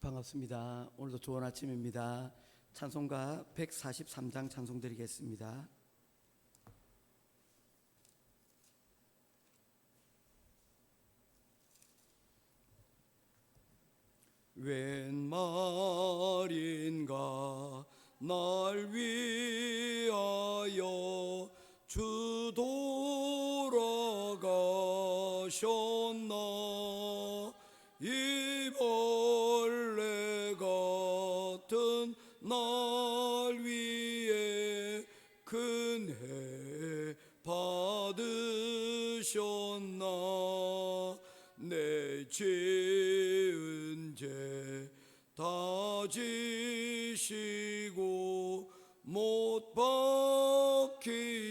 반갑습니다. 오늘도 좋은 아침입니다. 찬송가 143장 찬송 드리겠습니다. 웬 말인가 날 위하여 주 돌아가셨나. 이 벌레 같은 날 위에 큰 해 받으셨나. 내 지은 죄 다 지시고 못 박히셨으니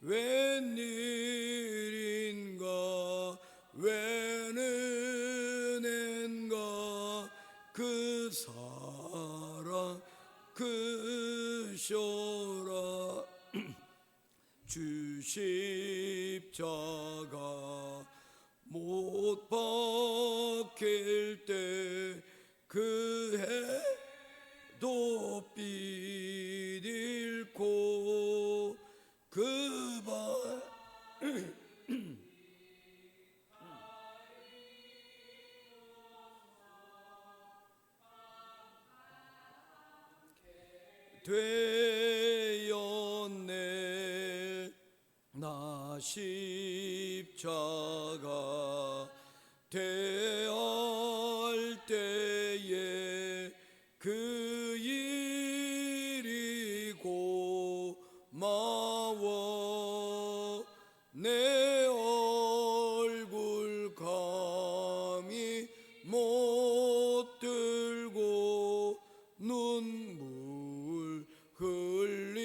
웬일인가 웬 은혜인가 그 사랑 크셔라. 주 십자가 못 박힐 때 그 해도 빛 잃고 그 되었네. 나 십자가 대할 때에 그 일이 고마워. 내 얼굴 감히 못 들고 눈물 흘립니다.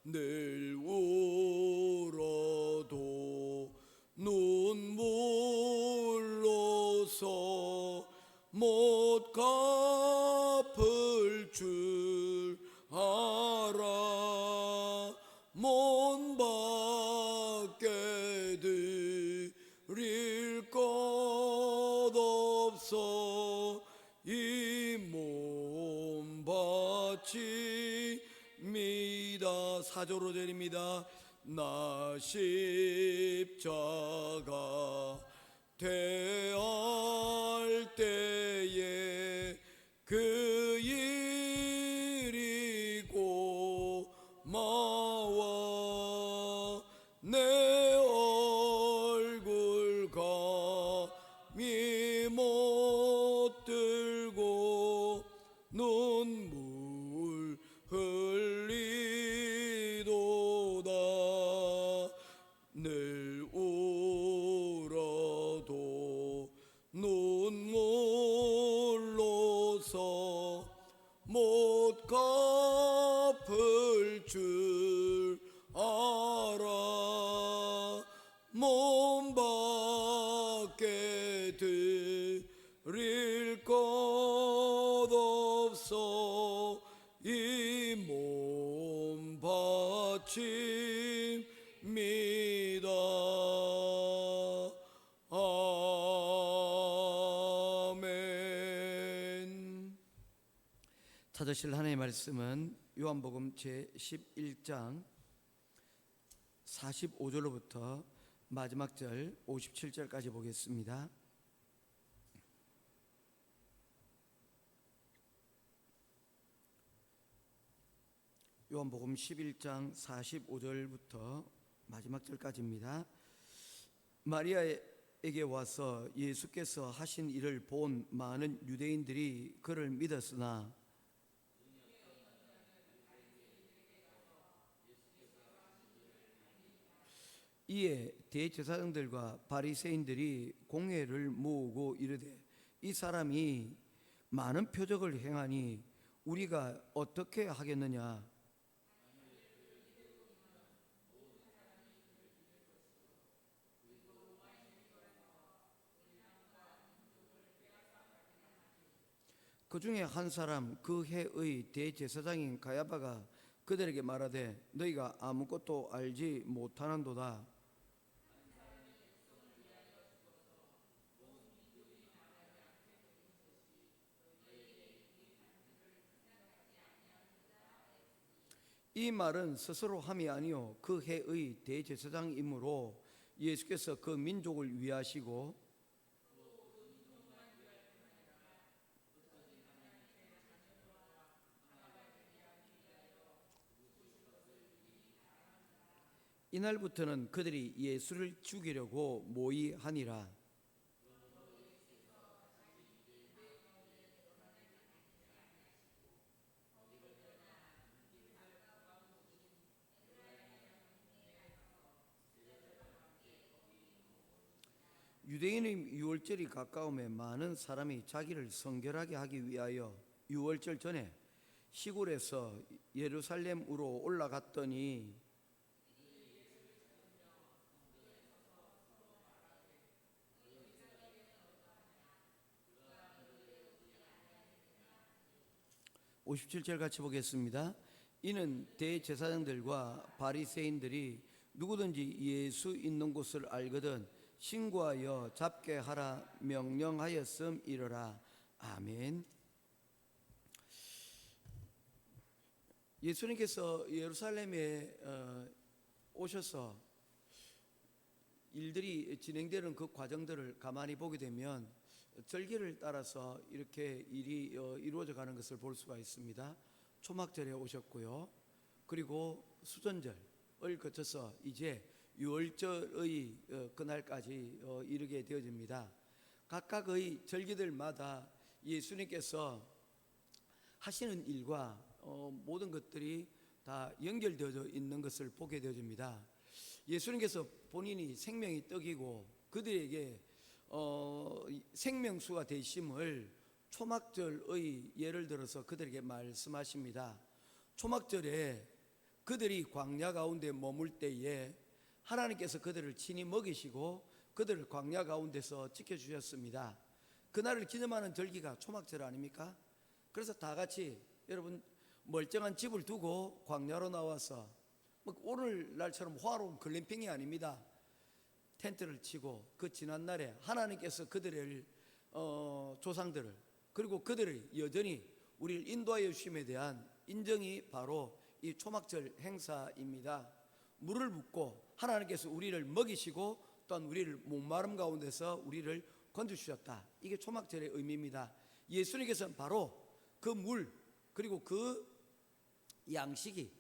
늘 울어도 눈물로서 못 갚을 줄 알아. 못 받게 드릴 것 없어 이 몸 바칩니다. 사조로 드립니다. 나 십자가 대할 때에 그 일이 고마워. 내 얼굴 감히 못 들고 눈물 흘리도다. 늘 울어도 눈물로서 못 갚을 줄 알아. 몸 밖에 드릴 것 없어 이 몸 바칩니다. 아멘. 찾으실 하나님의 말씀은 요한복음 제11장 45절로부터 마지막 절 57절까지 보겠습니다. 요한복음 11장 45절부터 마지막 절까지입니다. 마리아에게 와서 예수께서 하신 일을 본 많은 유대인들이 그를 믿었으나 이에 대제사장들과 바리새인들이 공회를 모으고 이르되 이 사람이 많은 표적을 행하니 우리가 어떻게 하겠느냐. 그 중에 한 사람 그 해의 대제사장인 가야바가 그들에게 말하되 너희가 아무것도 알지 못하는도다. 이 말은 스스로 함이 아니요 그 해의 대제사장이므로 예수께서 그 민족을 위하시고 이날부터는 그들이 예수를 죽이려고 모의하니라. '유대인의 유월절이 가까움에 많은 사람이 자기를 성결하게 하기 위하여 유월절 전에 시골에서 예루살렘으로 올라갔더니 (57절) 같이 보겠습니다. 이는 대제사장들과 바리새인들이 누구든지 예수 있는 곳을 알거든 신고하여 잡게 하라 명령하였음이러라. 아멘. 예수님께서 예루살렘에 오셔서 일들이 진행되는 그 과정들을 가만히 보게 되면 절기를 따라서 이렇게 일이 이루어져 가는 것을 볼 수가 있습니다. 초막절에 오셨고요. 그리고 수전절을 거쳐서 이제 유월절의 그날까지 이르게 되어집니다. 각각의 절기들마다 예수님께서 하시는 일과 모든 것들이 다 연결되어져 있는 것을 보게 되어집니다. 예수님께서 본인이 생명이 떡이고 그들에게 생명수가 되심을 초막절의 예를 들어서 그들에게 말씀하십니다. 초막절에 그들이 광야 가운데 머물 때에 하나님께서 그들을 친히 먹이시고 그들을 광야 가운데서 지켜주셨습니다. 그날을 기념하는 절기가 초막절 아닙니까? 그래서 다 같이 여러분 멀쩡한 집을 두고 광야로 나와서 오늘날처럼 화로운 글램핑이 아닙니다. 텐트를 치고 그 지난날에 하나님께서 그들을 조상들을 그리고 그들을 여전히 우리를 인도하여 주심에 대한 인정이 바로 이 초막절 행사입니다. 물을 붓고 하나님께서 우리를 먹이시고 또한 우리를 목마름 가운데서 우리를 건져주셨다. 이게 초막절의 의미입니다. 예수님께서는 바로 그 물 그리고 그 양식이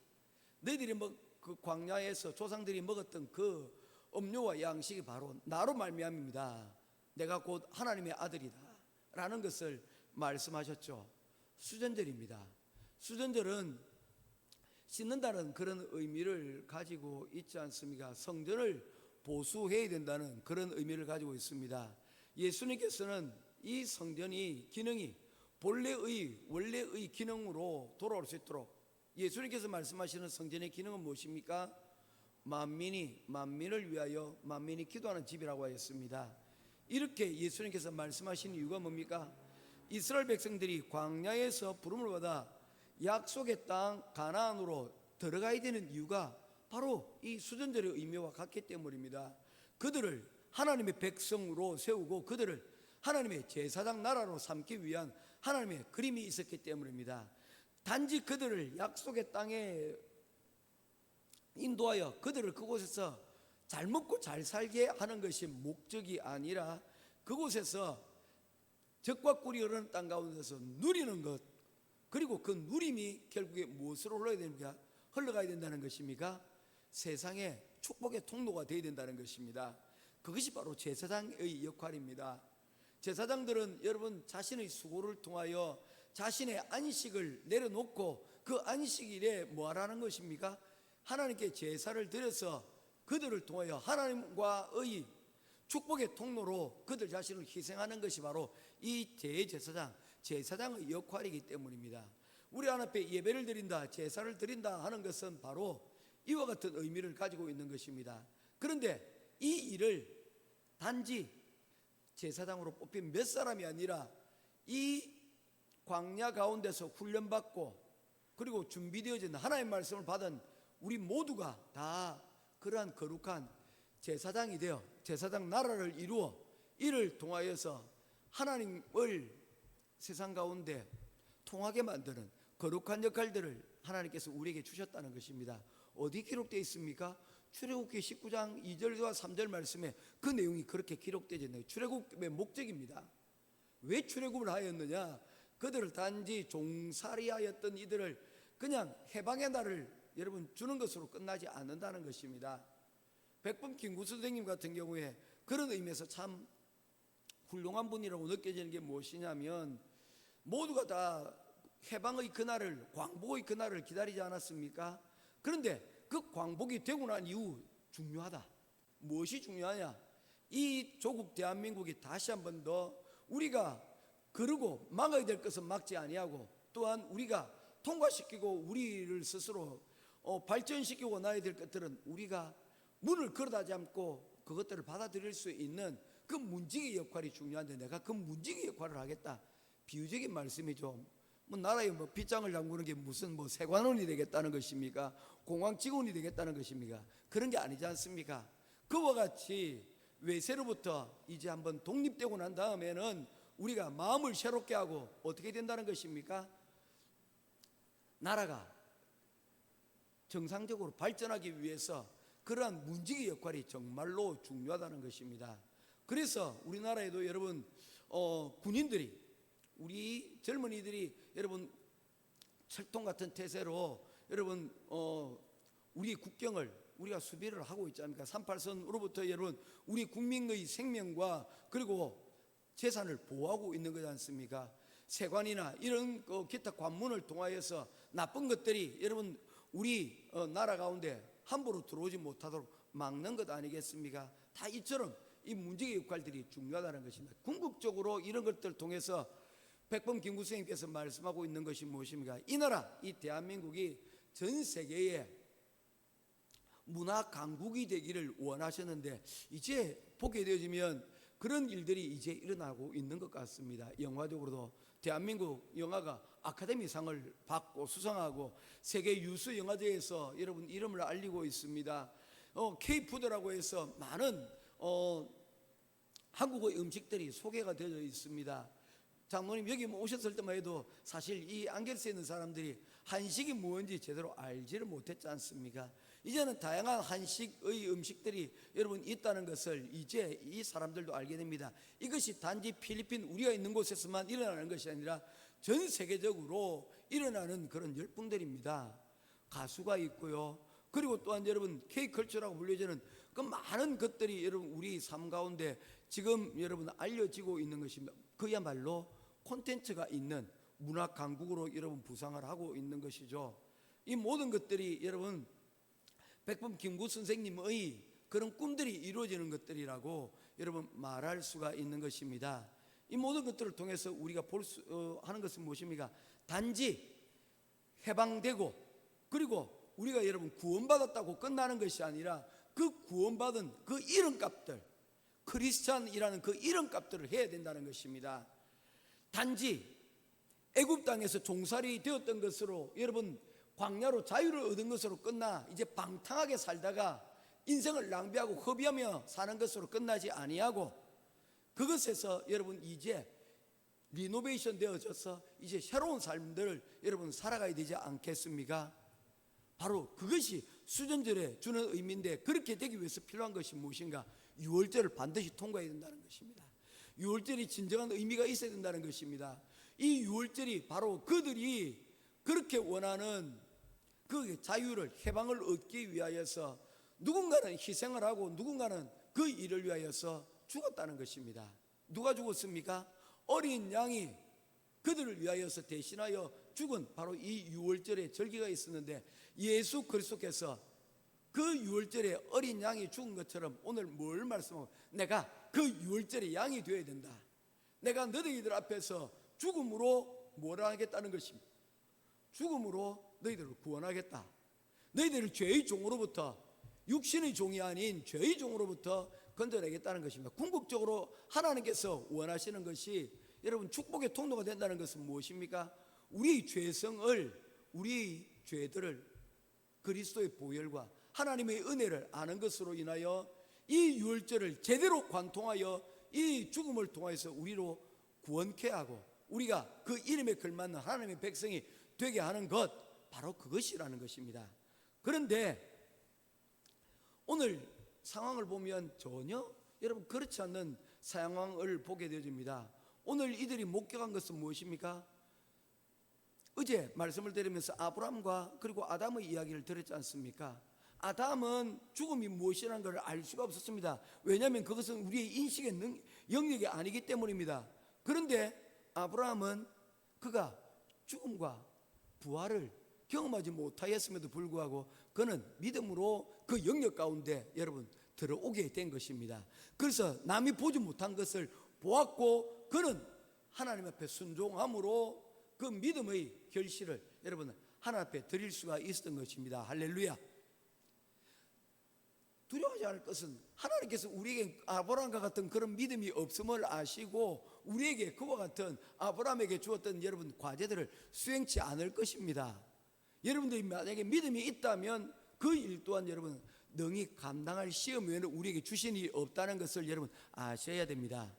너희들이 그 광야에서 조상들이 먹었던 그 음료와 양식이 바로 나로 말미암입니다. 내가 곧 하나님의 아들이다 라는 것을 말씀하셨죠. 수전절입니다. 수전절은 씻는다는 그런 의미를 가지고 있지 않습니까? 성전을 보수해야 된다는 그런 의미를 가지고 있습니다. 예수님께서는 이 성전이 기능이 원래의 기능으로 돌아올 수 있도록 예수님께서 말씀하시는 성전의 기능은 무엇입니까? 만민을 위하여 만민이 기도하는 집이라고 하였습니다. 이렇게 예수님께서 말씀하신 이유가 뭡니까? 이스라엘 백성들이 광야에서 부름을 받아 약속의 땅 가나안으로 들어가야 되는 이유가 바로 이 수전절의 의미와 같기 때문입니다. 그들을 하나님의 백성으로 세우고 그들을 하나님의 제사장 나라로 삼기 위한 하나님의 그림이 있었기 때문입니다. 단지 그들을 약속의 땅에 인도하여 그들을 그곳에서 잘 먹고 잘 살게 하는 것이 목적이 아니라 그곳에서 젖과 꿀이 흐르는 땅 가운데서 누리는 것, 그리고 그 누림이 결국에 무엇으로 흘러가야 된다는 것입니까? 세상의 축복의 통로가 되어야 된다는 것입니다. 그것이 바로 제사장의 역할입니다. 제사장들은 여러분 자신의 수고를 통하여 자신의 안식을 내려놓고 그 안식일에 뭐 하라는 것입니까? 하나님께 제사를 드려서 그들을 통하여 하나님과의 축복의 통로로 그들 자신을 희생하는 것이 바로 이 제사장의 역할이기 때문입니다. 우리 하나님께 예배를 드린다, 제사를 드린다 하는 것은 바로 이와 같은 의미를 가지고 있는 것입니다. 그런데 이 일을 단지 제사장으로 뽑힌 몇 사람이 아니라 이 광야 가운데서 훈련받고 그리고 준비되어진 하나님의 말씀을 받은 우리 모두가 다 그러한 거룩한 제사장이 되어 제사장 나라를 이루어 이를 통하여서 하나님을 세상 가운데 통하게 만드는 거룩한 역할들을 하나님께서 우리에게 주셨다는 것입니다. 어디 기록되어 있습니까? 출애굽기 19장 2절과 3절 말씀에 그 내용이 그렇게 기록되어 있네요. 출애굽의 목적입니다. 왜 출애굽을 하였느냐? 그들을 단지 종살이하였던 이들을 그냥 해방의 날을 여러분 주는 것으로 끝나지 않는다는 것입니다. 백범 김구 선생님 같은 경우에 그런 의미에서 참 훌륭한 분이라고 느껴지는 게 무엇이냐면, 모두가 다 해방의 그날을, 광복의 그날을 기다리지 않았습니까? 그런데 그 광복이 되고 난 이후 중요하다. 무엇이 중요하냐? 이 조국 대한민국이 다시 한 번 더 우리가 그러고 막아야 될 것은 막지 아니하고, 또한 우리가 통과시키고 우리를 스스로 발전시키고 나야 될 것들은 우리가 문을 걸어다지 않고 그것들을 받아들일 수 있는 그 문지기 역할이 중요한데, 내가 그 문지기 역할을 하겠다. 비유적인 말씀이죠. 뭐 나라에 뭐 빗장을 담그는 게 무슨 뭐 세관원이 되겠다는 것입니까? 공항 직원이 되겠다는 것입니까? 그런 게 아니지 않습니까? 그와 같이 외세로부터 이제 한번 독립되고 난 다음에는 우리가 마음을 새롭게 하고 어떻게 된다는 것입니까? 나라가 정상적으로 발전하기 위해서 그러한 문지기 역할이 정말로 중요하다는 것입니다. 그래서 우리나라에도 여러분 군인들이, 우리 젊은이들이 여러분 철통 같은 태세로 여러분 우리 국경을 우리가 수비를 하고 있지 않습니까? 38선으로부터 여러분 우리 국민의 생명과 그리고 재산을 보호하고 있는 거지 않습니까? 세관이나 이런 기타 관문을 통하여서 나쁜 것들이 여러분 우리 나라 가운데 함부로 들어오지 못하도록 막는 것 아니겠습니까? 다 이처럼 이 문지기 역할들이 중요하다는 것입니다. 궁극적으로 이런 것들을 통해서 백범 김구 선생님께서 말씀하고 있는 것이 무엇입니까? 이 나라, 이 대한민국이 전 세계에 문화 강국이 되기를 원하셨는데, 이제 보게 되어지면 그런 일들이 이제 일어나고 있는 것 같습니다. 영화적으로도 대한민국 영화가 아카데미상을 받고 수상하고 세계 유수 영화제에서 여러분 이름을 알리고 있습니다. K푸드라고 해서 많은 한국의 음식들이 소개가 되어 있습니다. 장로님 여기 오셨을 때만 해도 사실 이 안겔스에 있는 사람들이 한식이 무엇인지 제대로 알지를 못했지 않습니까? 이제는 다양한 한식의 음식들이 여러분 있다는 것을 이제 이 사람들도 알게 됩니다. 이것이 단지 필리핀 우리가 있는 곳에서만 일어나는 것이 아니라 전 세계적으로 일어나는 그런 열풍들입니다. 가수가 있고요. 그리고 또한 여러분 K컬처라고 불려지는 그 많은 것들이 여러분 우리 삶 가운데 지금 여러분 알려지고 있는 것입니다. 그야말로 콘텐츠가 있는 문화 강국으로 여러분 부상을 하고 있는 것이죠. 이 모든 것들이 여러분 백범 김구 선생님의 그런 꿈들이 이루어지는 것들이라고 여러분 말할 수가 있는 것입니다. 이 모든 것들을 통해서 우리가 하는 것은 무엇입니까? 단지 해방되고 그리고 우리가 여러분 구원받았다고 끝나는 것이 아니라 그 구원받은 그 이름값들, 크리스찬이라는 그 이름값들을 해야 된다는 것입니다. 단지 애굽 땅에서 종살이 되었던 것으로 여러분 광야로 자유를 얻은 것으로 끝나 이제 방탕하게 살다가 인생을 낭비하고 허비하며 사는 것으로 끝나지 아니하고, 그것에서 여러분 이제 리노베이션 되어져서 이제 새로운 삶들을 여러분 살아가야 되지 않겠습니까? 바로 그것이 수전절에 주는 의미인데, 그렇게 되기 위해서 필요한 것이 무엇인가? 6월절을 반드시 통과해야 된다는 것입니다. 6월절이 진정한 의미가 있어야 된다는 것입니다. 이 6월절이 바로 그들이 그렇게 원하는 그 자유를, 해방을 얻기 위하여서 누군가는 희생을 하고 누군가는 그 일을 위하여서 죽었다는 것입니다. 누가 죽었습니까? 어린 양이 그들을 위하여서 대신하여 죽은 바로 이 6월절의 절기가 있었는데, 예수 그리스도께서 그 6월절에 어린 양이 죽은 것처럼 오늘 뭘 말씀하고, 내가 그 6월절의 양이 되어야 된다. 내가 너희들 앞에서 죽음으로 뭘 하겠다는 것입니다. 죽음으로 너희들을 구원하겠다. 너희들을 죄의 종으로부터, 육신의 종이 아닌 죄의 종으로부터 건져내겠다는 것입니다. 궁극적으로 하나님께서 원하시는 것이 여러분 축복의 통로가 된다는 것은 무엇입니까? 우리의 죄성을, 우리의 죄들을 그리스도의 보혈과 하나님의 은혜를 아는 것으로 인하여 이 유월절을 제대로 관통하여 이 죽음을 통하여서 우리로 구원케 하고 우리가 그 이름에 걸맞는 하나님의 백성이 되게 하는 것, 바로 그것이라는 것입니다. 그런데 오늘 상황을 보면 전혀 여러분 그렇지 않는 상황을 보게 되어집니다. 오늘 이들이 목격한 것은 무엇입니까? 어제 말씀을 드리면서 아브라함과 그리고 아담의 이야기를 들었지 않습니까? 아담은 죽음이 무엇이라는 것을 알 수가 없었습니다. 왜냐하면 그것은 우리의 인식의 영역이 아니기 때문입니다. 그런데 아브라함은 그가 죽음과 부활을 경험하지 못하였음에도 불구하고 그는 믿음으로 그 영역 가운데 여러분 들어오게 된 것입니다. 그래서 남이 보지 못한 것을 보았고 그는 하나님 앞에 순종함으로 그 믿음의 결실을 여러분 하나님 앞에 드릴 수가 있었던 것입니다. 할렐루야. 두려워하지 않을 것은 하나님께서 우리에게 아브라함과 같은 그런 믿음이 없음을 아시고 우리에게 그와 같은 아브라함에게 주었던 여러분 과제들을 수행치 않을 것입니다. 여러분들이 만약에 믿음이 있다면 그 일 또한 여러분 능히 감당할 시험 외에는 우리에게 주신 일이 없다는 것을 여러분 아셔야 됩니다.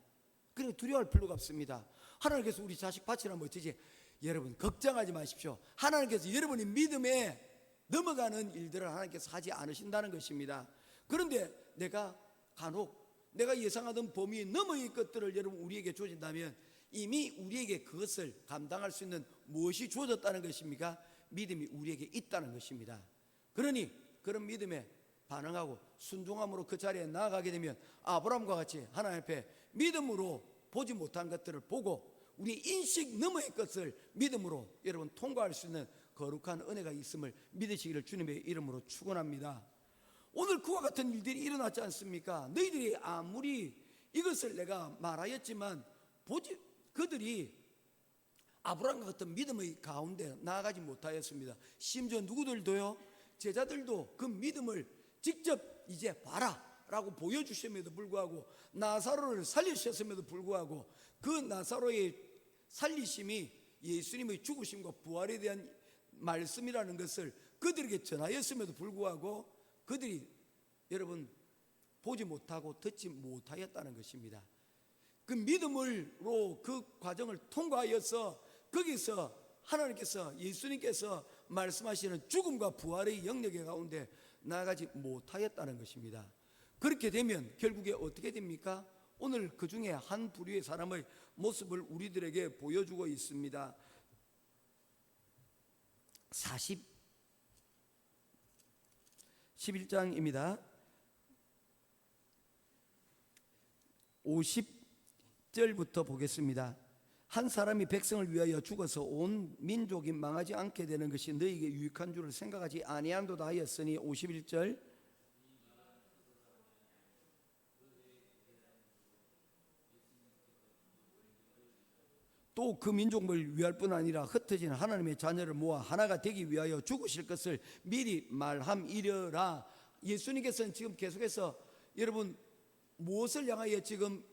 그러니 두려워할 필요가 없습니다. 하나님께서 우리 자식 바치라면 어찌지? 여러분 걱정하지 마십시오. 하나님께서 여러분이 믿음에 넘어가는 일들을 하나님께서 하지 않으신다는 것입니다. 그런데 내가 간혹 내가 예상하던 범위 너머의 것들을 여러분 우리에게 주어진다면 이미 우리에게 그것을 감당할 수 있는 무엇이 주어졌다는 것입니까? 믿음이 우리에게 있다는 것입니다. 그러니 그런 믿음에 반응하고 순종함으로 그 자리에 나아가게 되면 아브라함과 같이 하나님 앞에 믿음으로 보지 못한 것들을 보고 우리 인식 너머의 것을 믿음으로 여러분 통과할 수 있는 거룩한 은혜가 있음을 믿으시기를 주님의 이름으로 축원합니다. 오늘 그와 같은 일들이 일어났지 않습니까? 너희들이 아무리 이것을 내가 말하였지만 그들이 아브라함과 같은 믿음의 가운데 나아가지 못하였습니다. 심지어 누구들도요, 제자들도 그 믿음을 직접 이제 봐라 라고 보여주심에도 불구하고 나사로를 살리셨음에도 불구하고 그 나사로의 살리심이 예수님의 죽으심과 부활에 대한 말씀이라는 것을 그들에게 전하였음에도 불구하고 그들이 여러분 보지 못하고 듣지 못하였다는 것입니다. 그 믿음으로 그 과정을 통과하여서 거기서 하나님께서 예수님께서 말씀하시는 죽음과 부활의 영역의 가운데 나아가지 못하였다는 것입니다. 그렇게 되면 결국에 어떻게 됩니까? 오늘 그 중에 한 부류의 사람의 모습을 우리들에게 보여주고 있습니다. 11장입니다. 50절부터 보겠습니다. 한 사람이 백성을 위하여 죽어서 온 민족이 망하지 않게 되는 것이 너희에게 유익한 줄을 생각하지 아니한도다 하였으니 51절 또 그 민족을 위할 뿐 아니라 흩어진 하나님의 자녀를 모아 하나가 되기 위하여 죽으실 것을 미리 말함이려라. 예수님께서는 지금 계속해서 여러분 무엇을 향하여 지금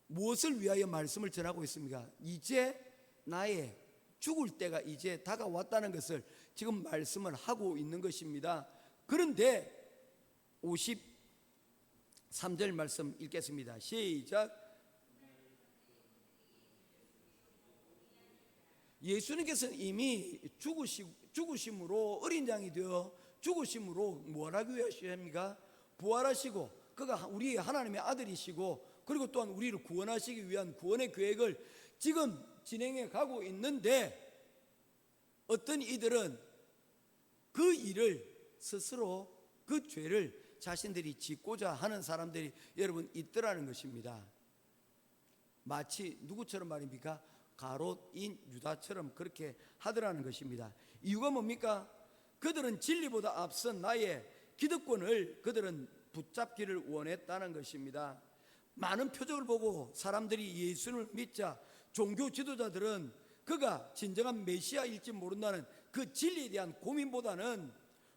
무엇을 위하여 말씀을 전하고 있습니까? 이제 나의 죽을 때가 이제 다가왔다는 것을 지금 말씀을 하고 있는 것입니다. 그런데 53절 말씀 읽겠습니다. 시작. 예수님께서는 이미 죽으심으로 어린 양이 되어 죽으심으로 뭘 하기 위하십니까? 부활하시고 그가 우리의 하나님의 아들이시고 그리고 또한 우리를 구원하시기 위한 구원의 계획을 지금 진행해 가고 있는데 어떤 이들은 그 일을 스스로 그 죄를 자신들이 짓고자 하는 사람들이 여러분 있더라는 것입니다. 마치 누구처럼 말입니까? 가롯인 유다처럼 그렇게 하더라는 것입니다. 이유가 뭡니까? 그들은 진리보다 앞선 나의 기득권을 그들은 붙잡기를 원했다는 것입니다. 많은 표적을 보고 사람들이 예수를 믿자 종교 지도자들은 그가 진정한 메시아일지 모른다는 그 진리에 대한 고민보다는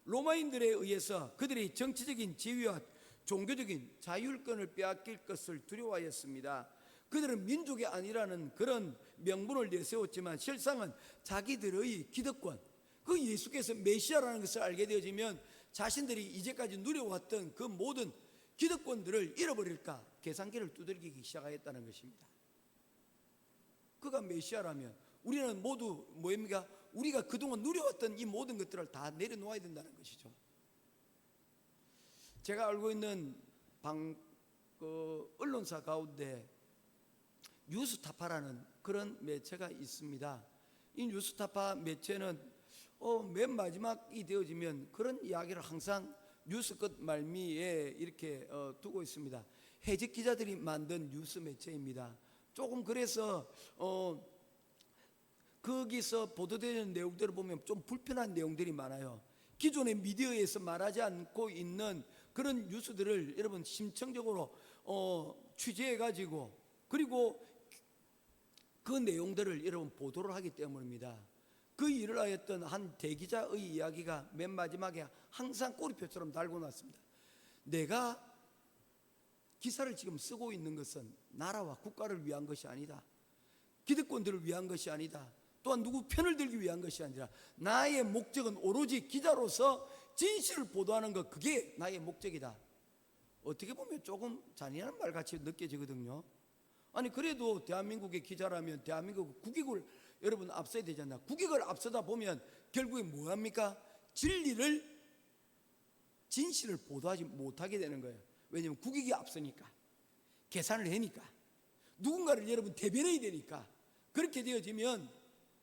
로마인들에 의해서 그들의 정치적인 지위와 종교적인 자율권을 빼앗길 것을 두려워하였습니다. 그들은 민족이 아니라는 그런 명분을 내세웠지만 실상은 자기들의 기득권, 그 예수께서 메시아라는 것을 알게 되어지면 자신들이 이제까지 누려왔던 그 모든 기득권들을 잃어버릴까 계산기를 두들기기 시작하였다는 것입니다. 그가 메시아라면 우리는 모두 뭐입니까? 우리가 그동안 누려왔던 이 모든 것들을 다 내려놓아야 된다는 것이죠. 제가 알고 있는 언론사 가운데 뉴스타파라는 그런 매체가 있습니다. 이 뉴스타파 매체는 맨 마지막이 되어지면 그런 이야기를 항상 뉴스 끝 말미에 이렇게 두고 있습니다. 해직 기자들이 만든 뉴스 매체입니다. 조금 그래서 거기서 보도되는 내용들을 보면 좀 불편한 내용들이 많아요. 기존의 미디어에서 말하지 않고 있는 그런 뉴스들을 여러분 심층적으로 취재해가지고 그리고 그 내용들을 여러분 보도를 하기 때문입니다. 그 일을 하였던 한 대기자의 이야기가 맨 마지막에 항상 꼬리표처럼 달고 났습니다. 내가 기사를 지금 쓰고 있는 것은 나라와 국가를 위한 것이 아니다. 기득권들을 위한 것이 아니다. 또한 누구 편을 들기 위한 것이 아니라 나의 목적은 오로지 기자로서 진실을 보도하는 것, 그게 나의 목적이다. 어떻게 보면 조금 잔인한 말같이 느껴지거든요. 아니 그래도 대한민국의 기자라면 대한민국 국익을 여러분 앞서야 되잖아. 국익을 앞서다 보면 결국에 뭐합니까? 진실을 보도하지 못하게 되는 거예요. 왜냐하면 국익이 앞서니까, 계산을 해니까, 누군가를 여러분 대변해야 되니까. 그렇게 되어지면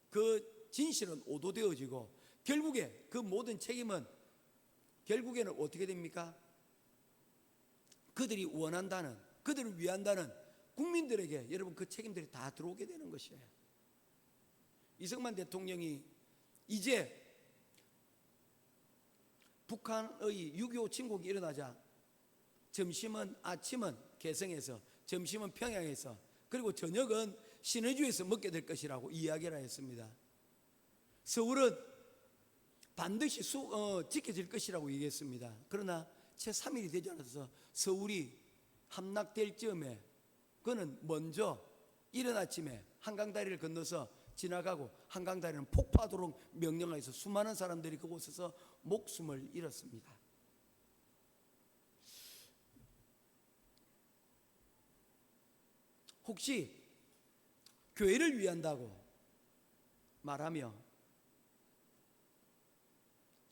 그 진실은 오도되어지고 결국에 그 모든 책임은 결국에는 어떻게 됩니까? 그들이 원한다는, 그들을 위한다는 국민들에게 여러분 그 책임들이 다 들어오게 되는 것이에요. 이승만 대통령이 이제 북한의 6.25 침공이 일어나자 아침은 개성에서, 점심은 평양에서, 그리고 저녁은 신의주에서 먹게 될 것이라고 이야기를 했습니다. 서울은 반드시 지켜질 것이라고 얘기했습니다. 그러나 채 3일이 되지 않아서 서울이 함락될 즈음에 그는 먼저 이른 아침에 한강다리를 건너서 지나가고 한강다리는 폭파하도록 명령하여서 수많은 사람들이 그곳에서 목숨을 잃었습니다. 혹시 교회를 위한다고 말하며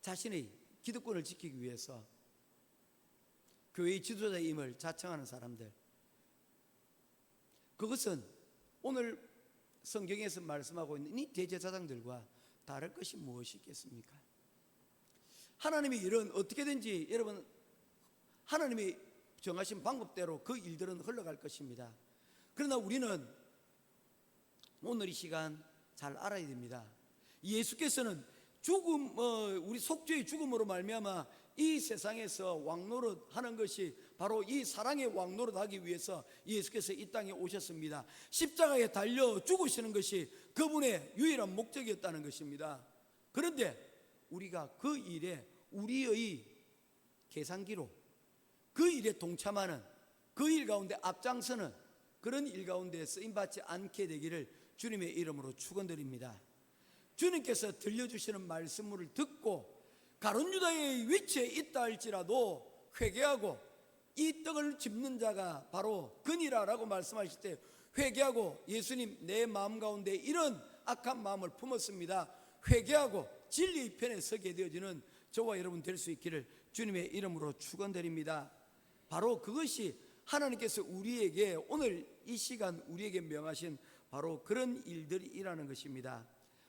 자신의 기득권을 지키기 위해서 교회의 지도자임을 자청하는 사람들, 그것은 오늘 성경에서 말씀하고 있는 이 대제사장들과 다를 것이 무엇이 있겠습니까? 하나님의 일은 어떻게든지 여러분 하나님이 정하신 방법대로 그 일들은 흘러갈 것입니다. 그러나 우리는 오늘 이 시간 잘 알아야 됩니다. 예수께서는 우리 속죄의 죽음으로 말미암아 이 세상에서 왕노릇하는 것이 바로 이 사랑의 왕노릇하기 위해서 예수께서 이 땅에 오셨습니다. 십자가에 달려 죽으시는 것이 그분의 유일한 목적이었다는 것입니다. 그런데 우리가 그 일에 우리의 계산기로 그 일에 동참하는, 그 일 가운데 앞장서는 그런 일 가운데 쓰임받지 않게 되기를 주님의 이름으로 축원드립니다. 주님께서 들려주시는 말씀을 듣고 가룟 유다의 위치에 있다 할지라도 회개하고 이 떡을 짚는 자가 바로 그니라라고 말씀하실 때 회개하고, 예수님 내 마음 가운데 이런 악한 마음을 품었습니다, 회개하고 진리의 편에 서게 되어지는 저와 여러분 될 수 있기를 주님의 이름으로 축원드립니다. 바로 그것이 하나님께서 우리에게 오늘 이 시간 우리에게 명하신 바로 그런 일들이라는 것입니다.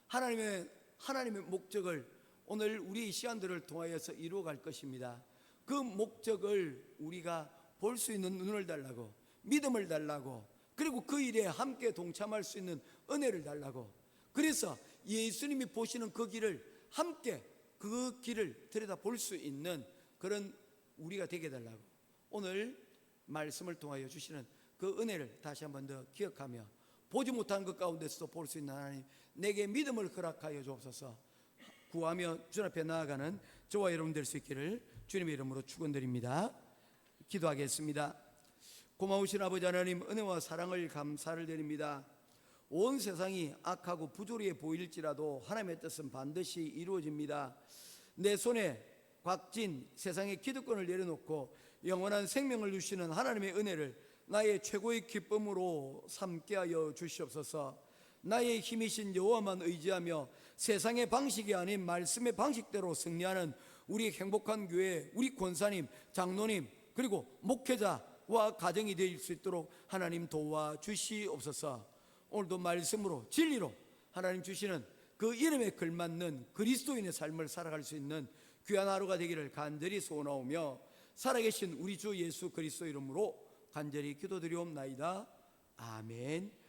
하나님의 목적을 오늘 우리 시간들을 통하여서 이루어갈 것입니다. 그 목적을 우리가 볼 수 있는 눈을 달라고, 믿음을 달라고, 그리고 그 일에 함께 동참할 수 있는 은혜를 달라고, 그래서 예수님이 보시는 그 길을 함께 그 길을 들여다볼 수 있는 그런 우리가 되게 달라고 오늘 말씀을 통하여 주시는 그 은혜를 다시 한 번 더 기억하며 보지 못한 것 가운데서도 볼 수 있는 하나님, 내게 믿음을 허락하여 주옵소서. 구하며 주 앞에 나아가는 저와 여러분 될 수 있기를 주님의 이름으로 축원드립니다. 기도하겠습니다. 고마우신 아버지 하나님, 은혜와 사랑을 감사를 드립니다. 온 세상이 악하고 부조리해 보일지라도 하나님의 뜻은 반드시 이루어집니다. 내 손에 곽진 세상의 기득권을 내려놓고 영원한 생명을 주시는 하나님의 은혜를 나의 최고의 기쁨으로 삼게 하여 주시옵소서. 나의 힘이신 여호와만 의지하며 세상의 방식이 아닌 말씀의 방식대로 승리하는 우리 행복한 교회, 우리 권사님, 장로님, 그리고 목회자와 가정이 될 수 있도록 하나님 도와주시옵소서. 오늘도 말씀으로 진리로 하나님 주시는 그 이름에 걸맞는 그리스도인의 삶을 살아갈 수 있는 귀한 하루가 되기를 간절히 소원하오며 살아계신 우리 주 예수 그리스도 이름으로 간절히 기도드리옵나이다. 아멘.